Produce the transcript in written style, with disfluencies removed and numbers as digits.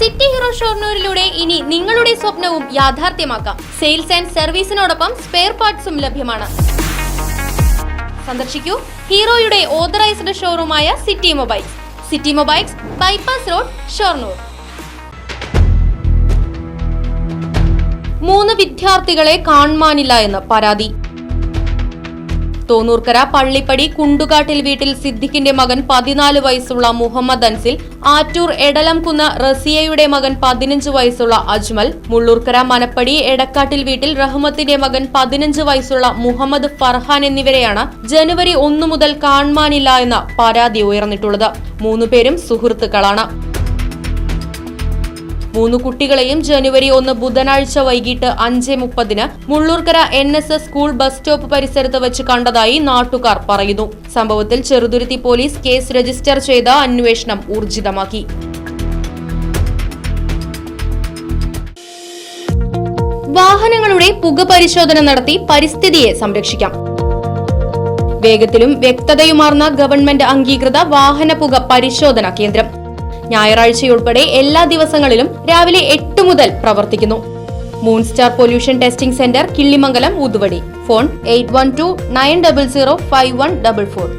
City hero ഷൊർണൂരിലൂടെ ഇനി നിങ്ങളുടെ സ്വപ്നവും യാഥാർത്ഥ്യമാക്കാം. സെയിൽസ് ആൻഡ് സർവീസിനോടൊപ്പം സ്പെയർ പാർട്സും ലഭ്യമാണ്. സന്ദർശിക്കൂ ഹീറോയുടെ ഓതറൈസ്ഡ് ഷോറൂമായ City Mobiles. City Mobiles, bypass road, Shoranur. 3 വിദ്യാർത്ഥികളെ കാണാനില്ല എന്ന് പരാതി. തോന്നൂർക്കര പള്ളിപ്പടി കുണ്ടുകാട്ടിൽ വീട്ടിൽ സിദ്ദിഖിന്റെ മകൻ 14 വയസ്സുള്ള മുഹമ്മദ് അൻസിൽ, ആറ്റൂർ എടലംകുന്ന് റസിയയുടെ മകൻ 15 വയസ്സുള്ള അജ്മൽ, മുള്ളൂർക്കര മനപ്പടി എടക്കാട്ടിൽ വീട്ടിൽ റഹ്മത്തിന്റെ മകൻ 15 വയസ്സുള്ള മുഹമ്മദ് ഫർഹാൻ എന്നിവരെയാണ് ജനുവരി 1 മുതൽ കാണാനില്ല എന്ന പരാതി ഉയർന്നിട്ടുള്ളത്. 3 പേരും സുഹൃത്തുക്കളാണ്. 3 കുട്ടികളെയും ജനുവരി 1 ബുധനാഴ്ച വൈകിട്ട് 5:30 Mullurkara NSS school bus stop പരിസരത്ത് വെച്ച് കണ്ടതായി നാട്ടുകാർ പറയുന്നു. സംഭവത്തിൽ ചെറുതുരുത്തി പോലീസ് കേസ് രജിസ്റ്റർ ചെയ്ത് അന്വേഷണം ഊർജിതമാക്കി. വാഹനങ്ങളുടെ പുക പരിശോധന നടത്തി പരിസ്ഥിതിയെ സംരക്ഷിക്കാം. വേഗത്തിലും വ്യക്തതയുമാർന്ന ഗവൺമെന്റ് അംഗീകൃത വാഹന പുക പരിശോധന കേന്ദ്രം ഞായറാഴ്ചയുൾപ്പെടെ എല്ലാ ദിവസങ്ങളിലും രാവിലെ 8 മുതൽ പ്രവർത്തിക്കുന്നു. മൂൺസ്റ്റാർ pollution testing centre, Killimangalam, Uthuvadi. Phone 8129005144.